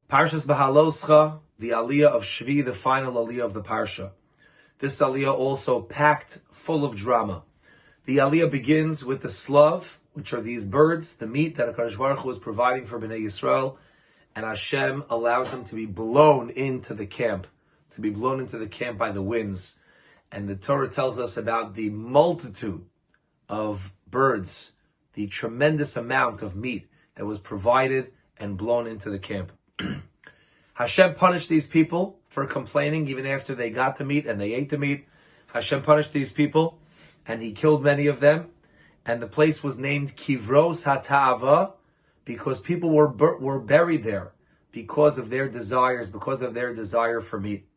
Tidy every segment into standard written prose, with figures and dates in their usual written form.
Parshas Behaalotcha, the aliyah of Shvi, the final aliyah of the parsha. This aliyah also packed full of drama. The aliyah begins with the slav, which are these birds, the meat that HaKadosh Baruch Hu was providing for Bnei Yisrael, and Hashem allowed them to be blown into the camp, by the winds. And the Torah tells us about the multitude of birds, the tremendous amount of meat that was provided and blown into the camp. Hashem punished these people for complaining even after they got the meat and they ate the meat. Hashem punished these people and he killed many of them. And the place was named Kivros HaTa'ava because people were buried there because of their desires, because of their desire for meat.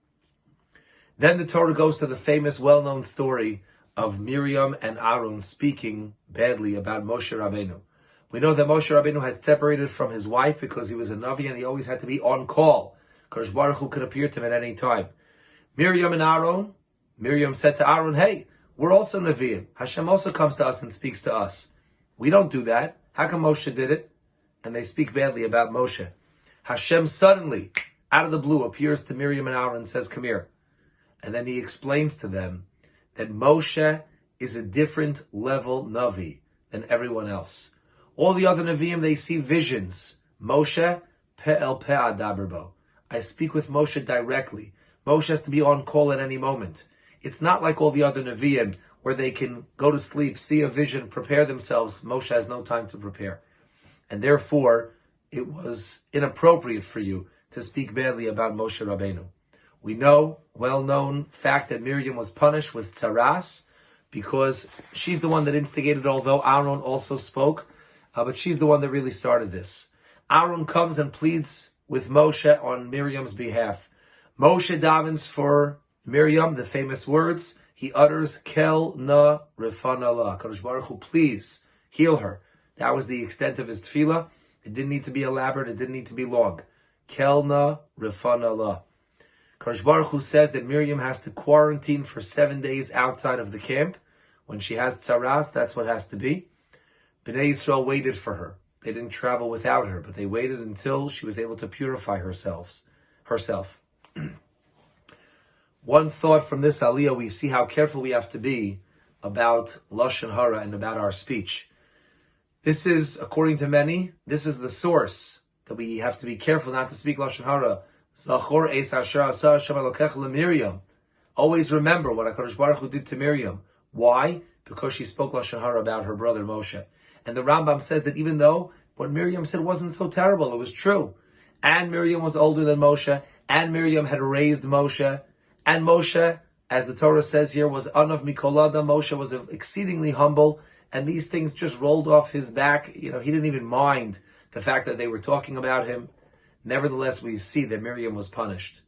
Then the Torah goes to the famous, well-known story of Miriam and Aaron speaking badly about Moshe Rabbeinu. We know that Moshe Rabbeinu has separated from his wife because he was a Navi and he always had to be on call. Kadosh Baruch Hu could appear to him at any time. Miriam said to Aaron, hey, we're also Naviim. Hashem also comes to us and speaks to us. We don't do that. How come Moshe did it? And they speak badly about Moshe. Hashem suddenly, out of the blue, appears to Miriam and Aaron and says, come here. And then he explains to them that Moshe is a different level Navi than everyone else. All the other Nevi'im, they see visions. Moshe, pe'el pe'adaberbo. I speak with Moshe directly. Moshe has to be on call at any moment. It's not like all the other Nevi'im where they can go to sleep, see a vision, prepare themselves. Moshe has no time to prepare. And therefore, it was inappropriate for you to speak badly about Moshe Rabbeinu. We know, well-known fact that Miriam was punished with tsaras because she's the one that instigated, although Aaron also spoke. But she's the one that really started this. Aaron comes and pleads with Moshe on Miriam's behalf. Moshe davens for Miriam, the famous words. He utters, Kel na refana la. Kadosh Baruch Hu, please heal her. That was the extent of his Tefilah. It didn't need to be elaborate. It didn't need to be long. Kel na refana la. Kadosh Baruch Hu says that Miriam has to quarantine for 7 days outside of the camp. When she has tsaras, that's what has to be. Bnei Yisrael waited for her. They didn't travel without her, but they waited until she was able to purify herself. One thought from this aliyah, we see how careful we have to be about lashon hara and about our speech. This is, according to many, this is the source that we have to be careful not to speak lashon hara. Zachor eis asher asa Hashem Elokecha leMiriam. Always remember what HaKadosh Baruch Hu did to Miriam. Why? Because she spoke lashon hara about her brother Moshe. And the Rambam says that even though what Miriam said wasn't so terrible, it was true. And Miriam was older than Moshe, and Miriam had raised Moshe, and Moshe, as the Torah says here, was anav mikolada. Moshe was exceedingly humble, and these things just rolled off his back. He didn't even mind the fact that they were talking about him. Nevertheless, we see that Miriam was punished.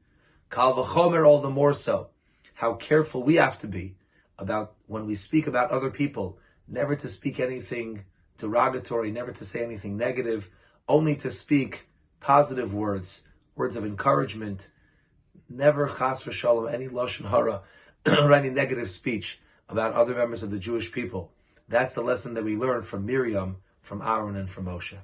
Kal v'chomer, all the more so. How careful we have to be about when we speak about other people, never to speak anything derogatory, never to say anything negative, only to speak positive words of encouragement, never chas v'shalom, any lashon hara, or any negative speech about other members of the Jewish people. That's the lesson that we learn from Miriam, from Aaron, and from Moshe.